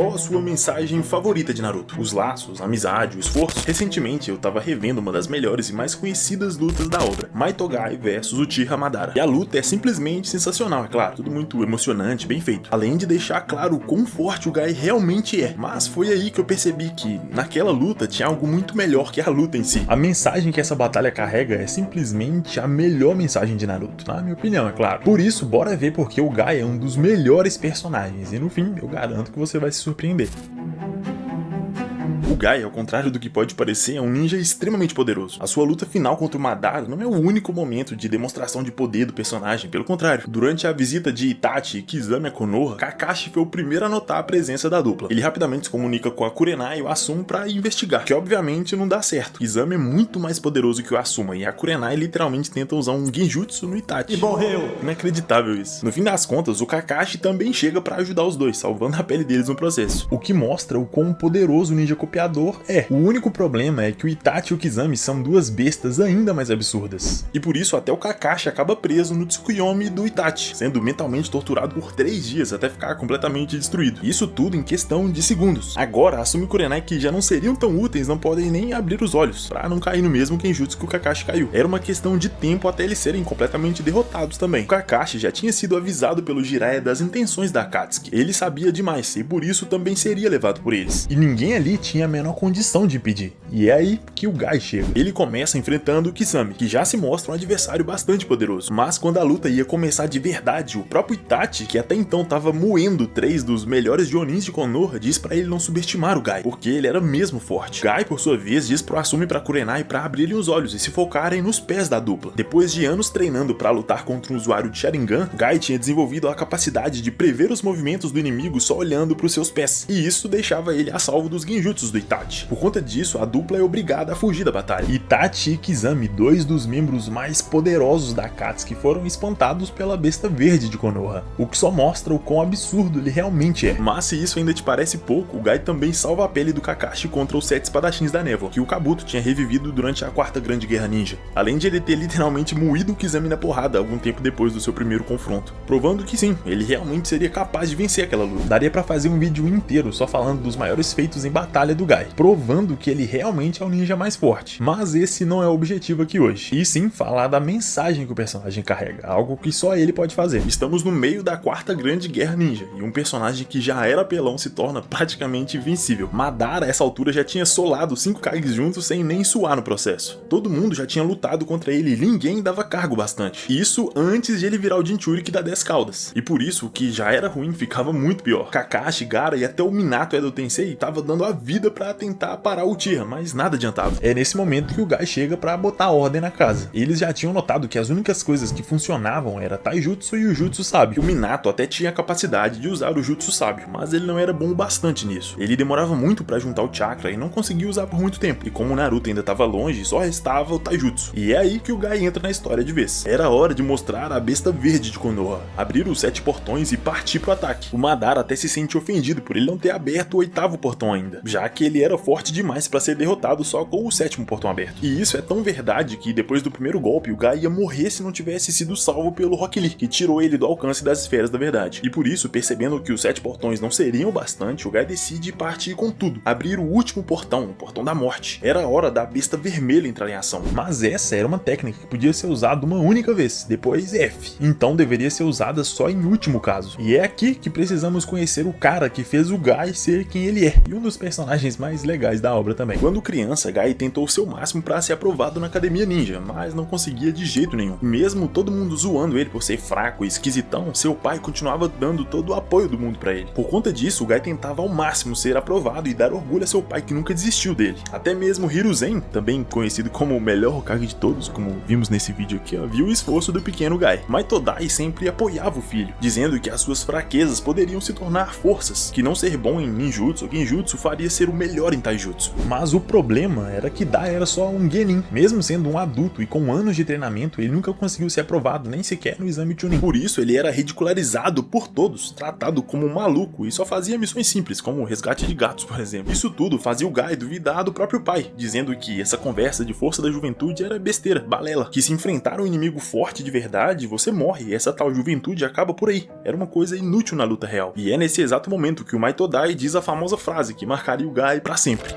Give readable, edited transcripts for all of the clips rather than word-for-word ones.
Qual a sua mensagem favorita de Naruto? Os laços, a amizade, o esforço? Recentemente eu tava revendo uma das melhores e mais conhecidas lutas da obra, Maitogai vs Uchiha Madara. E a luta é simplesmente sensacional, é claro, tudo muito emocionante, bem feito. Além de deixar claro o quão forte o Gai realmente é. Mas foi aí que eu percebi que naquela luta tinha algo muito melhor que a luta em si. A mensagem que essa batalha carrega é simplesmente a melhor mensagem de Naruto, na minha opinião, é claro. Por isso, bora ver porque o Gai é um dos melhores personagens. E no fim, eu garanto que você vai se surpreender. O Gai, ao contrário do que pode parecer, é um ninja extremamente poderoso. A sua luta final contra o Madara não é o único momento de demonstração de poder do personagem, pelo contrário. Durante a visita de Itachi e Kizami a Konoha, Kakashi foi o primeiro a notar a presença da dupla. Ele rapidamente se comunica com a Kurenai e o Asuma para investigar, que obviamente não dá certo. Kizami é muito mais poderoso que o Asuma e a Kurenai literalmente tenta usar um genjutsu no Itachi. E morreu! Inacreditável isso. No fim das contas, o Kakashi também chega para ajudar os dois, salvando a pele deles no processo. O que mostra o quão poderoso o ninja copiador é. O único problema é que o Itachi e o Kizami são duas bestas ainda mais absurdas. E por isso até o Kakashi acaba preso no Tsukuyomi do Itachi, sendo mentalmente torturado por 3 dias até ficar completamente destruído. Isso tudo em questão de segundos. Agora, Asuma e Kurenai, que já não seriam tão úteis, não podem nem abrir os olhos, pra não cair no mesmo genjutsu que o Kakashi caiu. Era uma questão de tempo até eles serem completamente derrotados também. O Kakashi já tinha sido avisado pelo Jiraiya das intenções da Akatsuki. Ele sabia demais e por isso também seria levado por eles. E ninguém ali tinha a menor condição de impedir. E é aí que o Gai chega. Ele começa enfrentando o Kisame, que já se mostra um adversário bastante poderoso. Mas quando a luta ia começar de verdade, o próprio Itachi, que até então tava moendo 3 dos melhores Jonins de Konoha, diz pra ele não subestimar o Gai, porque ele era mesmo forte. Gai, por sua vez, diz pro Asuma e pra Kurenai pra abrirem os olhos e se focarem nos pés da dupla. Depois de anos treinando pra lutar contra um usuário de Sharingan, Gai tinha desenvolvido a capacidade de prever os movimentos do inimigo só olhando pros seus pés. E isso deixava ele a salvo dos genjutsus do Itachi. Por conta disso, a dupla é obrigada a fugir da batalha. Itachi e Kizami, 2 dos membros mais poderosos da Akatsuki, foram espantados pela besta verde de Konoha, o que só mostra o quão absurdo ele realmente é. Mas se isso ainda te parece pouco, o Gai também salva a pele do Kakashi contra os 7 espadachins da névoa, que o Kabuto tinha revivido durante a 4ª Grande Guerra Ninja, além de ele ter literalmente moído o Kizami na porrada algum tempo depois do seu primeiro confronto, provando que sim, ele realmente seria capaz de vencer aquela luta. Daria pra fazer um vídeo inteiro só falando dos maiores feitos em batalha do Gai, provando que ele realmente é o ninja mais forte. Mas esse não é o objetivo aqui hoje, e sim falar da mensagem que o personagem carrega, algo que só ele pode fazer. Estamos no meio da 4ª Grande Guerra Ninja, e um personagem que já era apelão se torna praticamente invencível. Madara, a essa altura, já tinha solado 5 Kages juntos sem nem suar no processo. Todo mundo já tinha lutado contra ele e ninguém dava cargo bastante. Isso antes de ele virar o Jinchuriki que dá 10 caudas. E por isso, o que já era ruim ficava muito pior. Kakashi, Gaara e até o Minato Edo Tensei tava dando a vida pra tentar parar o Uchiha, mas nada adiantava. É nesse momento que o Gai chega pra botar ordem na casa. Eles já tinham notado que as únicas coisas que funcionavam era Taijutsu e o Jutsu Sábio. O Minato até tinha a capacidade de usar o Jutsu Sábio, mas ele não era bom bastante nisso. Ele demorava muito pra juntar o chakra e não conseguia usar por muito tempo. E como o Naruto ainda tava longe, só restava o Taijutsu. E é aí que o Gai entra na história de vez. Era hora de mostrar a besta verde de Konoha, abrir os 7 portões e partir pro ataque. O Madara até se sente ofendido por ele não ter aberto o 8º portão ainda, já que ele era forte demais pra ser derrotado só com o 7º portão aberto. E isso é tão verdade que depois do primeiro golpe o Gai ia morrer se não tivesse sido salvo pelo Rock Lee, que tirou ele do alcance das esferas da verdade. E por isso, percebendo que os 7 portões não seriam o bastante, o Gai decide partir com tudo, abrir o último portão, o portão da morte. Era hora da besta vermelha entrar em ação. Mas essa era uma técnica que podia ser usada uma única vez, depois F. Então deveria ser usada só em último caso. E é aqui que precisamos conhecer o cara que fez o Gai ser quem ele é, e um dos personagens mais legais da obra também. Quando criança, Gai tentou o seu máximo para ser aprovado na Academia Ninja, mas não conseguia de jeito nenhum. Mesmo todo mundo zoando ele por ser fraco e esquisitão, seu pai continuava dando todo o apoio do mundo para ele. Por conta disso, o Gai tentava ao máximo ser aprovado e dar orgulho a seu pai que nunca desistiu dele. Até mesmo Hiruzen, também conhecido como o melhor Hokage de todos, como vimos nesse vídeo aqui, viu o esforço do pequeno Gai. Maitodai sempre apoiava o filho, dizendo que as suas fraquezas poderiam se tornar forças, que não ser bom em ninjutsu ou genjutsu faria ser o melhor em taijutsu. Mas o problema era que Dai era só um genin. Mesmo sendo um adulto e com anos de treinamento, ele nunca conseguiu ser aprovado nem sequer no exame Chunin. Por isso ele era ridicularizado por todos, tratado como um maluco e só fazia missões simples, como o resgate de gatos, por exemplo. Isso tudo fazia o Guy duvidar do próprio pai, dizendo que essa conversa de força da juventude era besteira, balela, que se enfrentar um inimigo forte de verdade, você morre e essa tal juventude acaba por aí. Era uma coisa inútil na luta real. E é nesse exato momento que o Maitodai diz a famosa frase que marcaria o Guy pra sempre.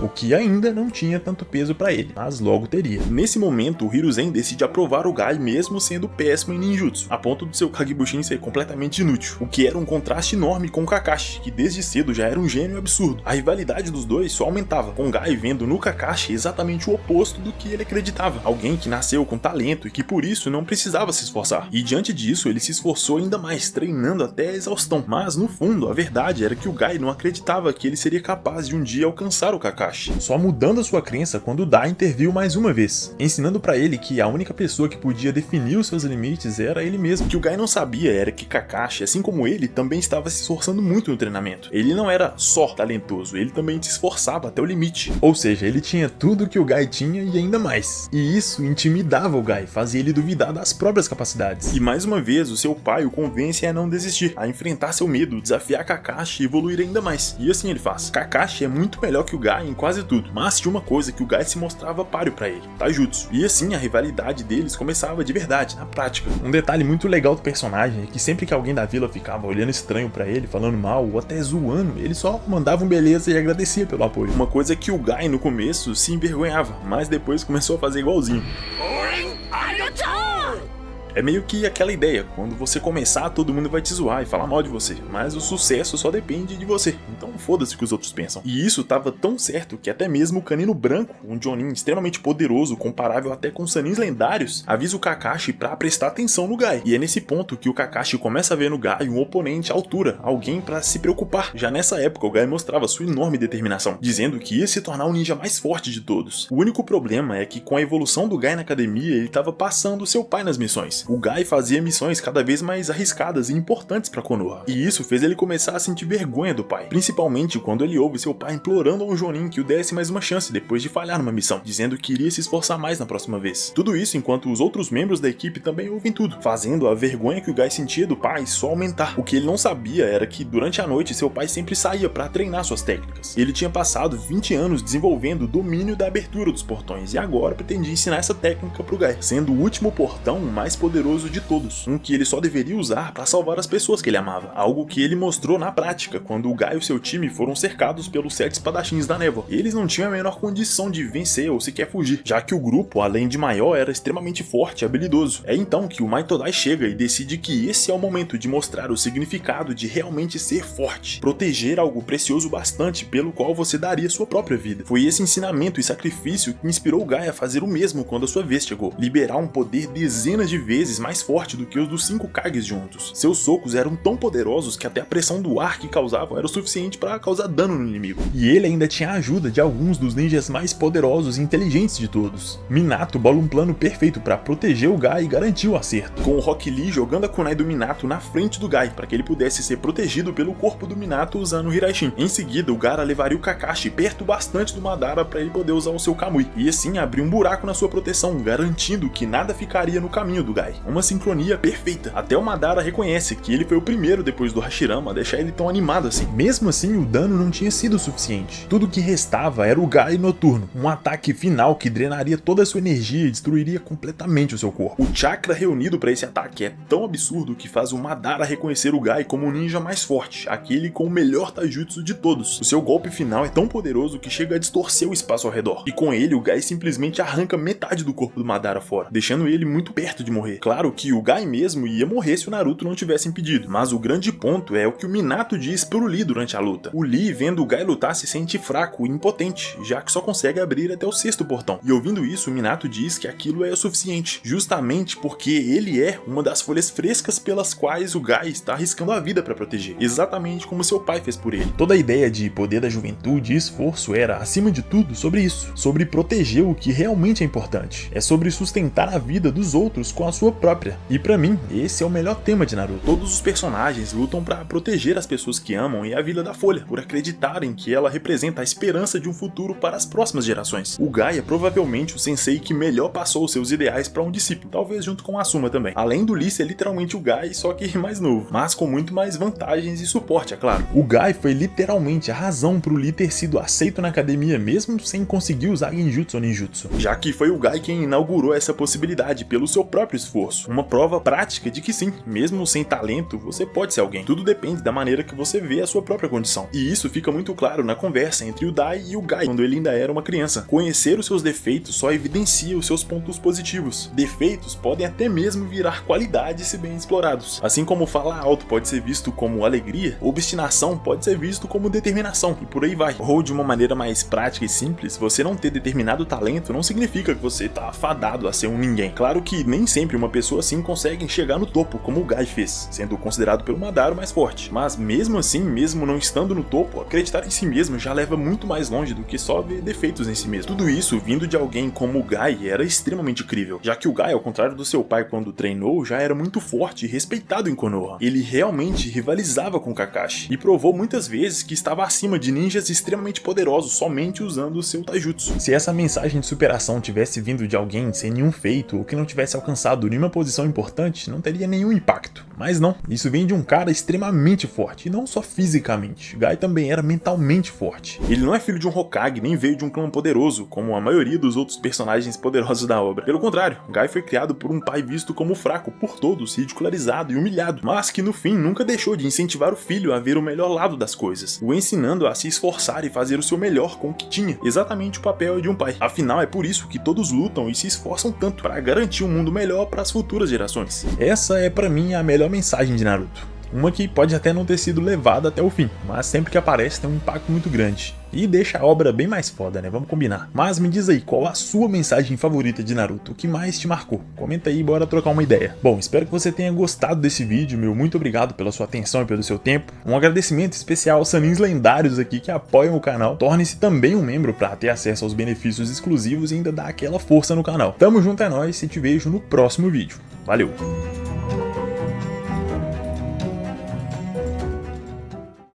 O que ainda não tinha tanto peso pra ele, mas logo teria. Nesse momento, o Hiruzen decide aprovar o Guy mesmo sendo péssimo em ninjutsu, a ponto do seu Kagebushin ser completamente inútil, o que era um contraste enorme com o Kakashi, que desde cedo já era um gênio absurdo. A rivalidade dos dois só aumentava, com o Guy vendo no Kakashi exatamente o oposto do que ele acreditava, alguém que nasceu com talento e que por isso não precisava se esforçar. E diante disso, ele se esforçou ainda mais, treinando até a exaustão. Mas no fundo, a verdade era que o Guy não acreditava que ele seria capaz de um dia alcançar o Kakashi, só mudando a sua crença quando Dai interviu mais uma vez, ensinando pra ele que a única pessoa que podia definir os seus limites era ele mesmo. O que o Guy não sabia era que Kakashi, assim como ele, também estava se esforçando muito no treinamento. Ele não era só talentoso, ele também se esforçava até o limite. Ou seja, ele tinha tudo que o Guy tinha e ainda mais. E isso intimidava o Guy, fazia ele duvidar das próprias capacidades. E mais uma vez, o seu pai o convence a não desistir, a enfrentar seu medo, desafiar Kakashi e evoluir ainda mais. E assim ele faz. Kakashi é muito melhor que o Guy em quase tudo, mas tinha uma coisa que o Guy se mostrava páreo pra ele: taijutsu. E assim a rivalidade deles começava de verdade, na prática. Um detalhe muito legal do personagem é que sempre que alguém da vila ficava olhando estranho pra ele, falando mal ou até zoando, ele só mandava um beleza e agradecia pelo apoio. Uma coisa que o Guy no começo se envergonhava, mas depois começou a fazer igualzinho. É meio que aquela ideia, quando você começar todo mundo vai te zoar e falar mal de você, mas o sucesso só depende de você, então foda-se o que os outros pensam. E isso tava tão certo que até mesmo o Canino Branco, um Jonin extremamente poderoso, comparável até com Sanins lendários, avisa o Kakashi pra prestar atenção no Guy. E é nesse ponto que o Kakashi começa a ver no Guy um oponente à altura, alguém pra se preocupar. Já nessa época o Guy mostrava sua enorme determinação, dizendo que ia se tornar o ninja mais forte de todos. O único problema é que com a evolução do Guy na academia, ele tava passando seu pai nas missões. O Guy fazia missões cada vez mais arriscadas e importantes pra Konoha, e isso fez ele começar a sentir vergonha do pai, principalmente quando ele ouve seu pai implorando ao Jonin que o desse mais uma chance depois de falhar numa missão, dizendo que iria se esforçar mais na próxima vez. Tudo isso enquanto os outros membros da equipe também ouvem tudo, fazendo a vergonha que o Guy sentia do pai só aumentar. O que ele não sabia era que durante a noite seu pai sempre saía pra treinar suas técnicas. Ele tinha passado 20 anos desenvolvendo o domínio da abertura dos portões e agora pretendia ensinar essa técnica pro Guy, sendo o último portão mais poderoso de todos, um que ele só deveria usar para salvar as pessoas que ele amava, algo que ele mostrou na prática quando o Guy e o seu time foram cercados pelos 7 espadachins da névoa. Eles não tinham a menor condição de vencer ou sequer fugir, já que o grupo, além de maior, era extremamente forte e habilidoso. É então que o Maitodai chega e decide que esse é o momento de mostrar o significado de realmente ser forte, proteger algo precioso bastante pelo qual você daria sua própria vida. Foi esse ensinamento e sacrifício que inspirou o Guy a fazer o mesmo quando a sua vez chegou, liberar um poder dezenas de vezes mais forte do que os dos 5 Kages juntos. Seus socos eram tão poderosos que até a pressão do ar que causavam era o suficiente para causar dano no inimigo. E ele ainda tinha a ajuda de alguns dos ninjas mais poderosos e inteligentes de todos. Minato bola um plano perfeito para proteger o Guy e garantir o acerto, com o Rock Lee jogando a kunai do Minato na frente do Guy para que ele pudesse ser protegido pelo corpo do Minato usando o Hiraishin. Em seguida, o Gaara levaria o Kakashi perto bastante do Madara para ele poder usar o seu Kamui, e assim abrir um buraco na sua proteção, garantindo que nada ficaria no caminho do Guy. Uma sincronia perfeita. Até o Madara reconhece que ele foi o primeiro depois do Hashirama a deixar ele tão animado assim. Mesmo assim, o dano não tinha sido suficiente. Tudo que restava era o Guy noturno, um ataque final que drenaria toda a sua energia e destruiria completamente o seu corpo. O chakra reunido para esse ataque é tão absurdo que faz o Madara reconhecer o Guy como o ninja mais forte, aquele com o melhor taijutsu de todos. O seu golpe final é tão poderoso que chega a distorcer o espaço ao redor, e com ele o Guy simplesmente arranca metade do corpo do Madara fora, deixando ele muito perto de morrer. Claro que o Gai mesmo ia morrer se o Naruto não tivesse impedido, mas o grande ponto é o que o Minato diz pro Lee durante a luta. O Lee, vendo o Gai lutar, se sente fraco e impotente, já que só consegue abrir até o 6º portão. E ouvindo isso, o Minato diz que aquilo é o suficiente, justamente porque ele é uma das folhas frescas pelas quais o Gai está arriscando a vida para proteger, exatamente como seu pai fez por ele. Toda a ideia de poder da juventude e esforço era, acima de tudo, sobre isso, sobre proteger o que realmente é importante. É sobre sustentar a vida dos outros com a sua própria. E pra mim, esse é o melhor tema de Naruto. Todos os personagens lutam para proteger as pessoas que amam e a Vila da Folha, por acreditarem que ela representa a esperança de um futuro para as próximas gerações. O Gai é provavelmente o sensei que melhor passou os seus ideais para um discípulo, talvez junto com o Asuma também. Além do Lee ser literalmente o Gai, só que mais novo, mas com muito mais vantagens e suporte, é claro. O Gai foi literalmente a razão pro Lee ter sido aceito na academia mesmo sem conseguir usar Genjutsu ou Ninjutsu, já que foi o Gai quem inaugurou essa possibilidade pelo seu próprio esforço. Uma prova prática de que sim, mesmo sem talento, você pode ser alguém. Tudo depende da maneira que você vê a sua própria condição. E isso fica muito claro na conversa entre o Dai e o Gai, quando ele ainda era uma criança. Conhecer os seus defeitos só evidencia os seus pontos positivos. Defeitos podem até mesmo virar qualidades se bem explorados. Assim como falar alto pode ser visto como alegria, obstinação pode ser visto como determinação, e por aí vai. Ou de uma maneira mais prática e simples, você não ter determinado talento não significa que você tá fadado a ser um ninguém. Claro que nem sempre uma pessoa assim consegue chegar no topo, como o Gai fez, sendo considerado pelo Madara o mais forte. Mas mesmo assim, mesmo não estando no topo, acreditar em si mesmo já leva muito mais longe do que só ver defeitos em si mesmo. Tudo isso vindo de alguém como o Gai era extremamente incrível, já que o Gai, ao contrário do seu pai quando treinou, já era muito forte e respeitado em Konoha. Ele realmente rivalizava com Kakashi e provou muitas vezes que estava acima de ninjas extremamente poderosos somente usando o seu taijutsu. Se essa mensagem de superação tivesse vindo de alguém sem nenhum feito ou que não tivesse alcançado nenhuma posição importante, não teria nenhum impacto. Mas não, isso vem de um cara extremamente forte, e não só fisicamente. Gai também era mentalmente forte. Ele não é filho de um Hokage, nem veio de um clã poderoso, como a maioria dos outros personagens poderosos da obra. Pelo contrário, Gai foi criado por um pai visto como fraco por todos, ridicularizado e humilhado, mas que no fim nunca deixou de incentivar o filho a ver o melhor lado das coisas, o ensinando a se esforçar e fazer o seu melhor com o que tinha, exatamente o papel de um pai. Afinal, é por isso que todos lutam e se esforçam tanto, para garantir um mundo melhor para as futuras gerações. Essa é pra mim a melhor mensagem de Naruto. Uma que pode até não ter sido levada até o fim, mas sempre que aparece tem um impacto muito grande. E deixa a obra bem mais foda, né? Vamos combinar. Mas me diz aí, qual a sua mensagem favorita de Naruto? O que mais te marcou? Comenta aí e bora trocar uma ideia. Bom, espero que você tenha gostado desse vídeo, meu muito obrigado pela sua atenção e pelo seu tempo. Um agradecimento especial aos sanins lendários aqui que apoiam o canal. Torne-se também um membro para ter acesso aos benefícios exclusivos e ainda dar aquela força no canal. Tamo junto, é nóis, e te vejo no próximo vídeo. Valeu!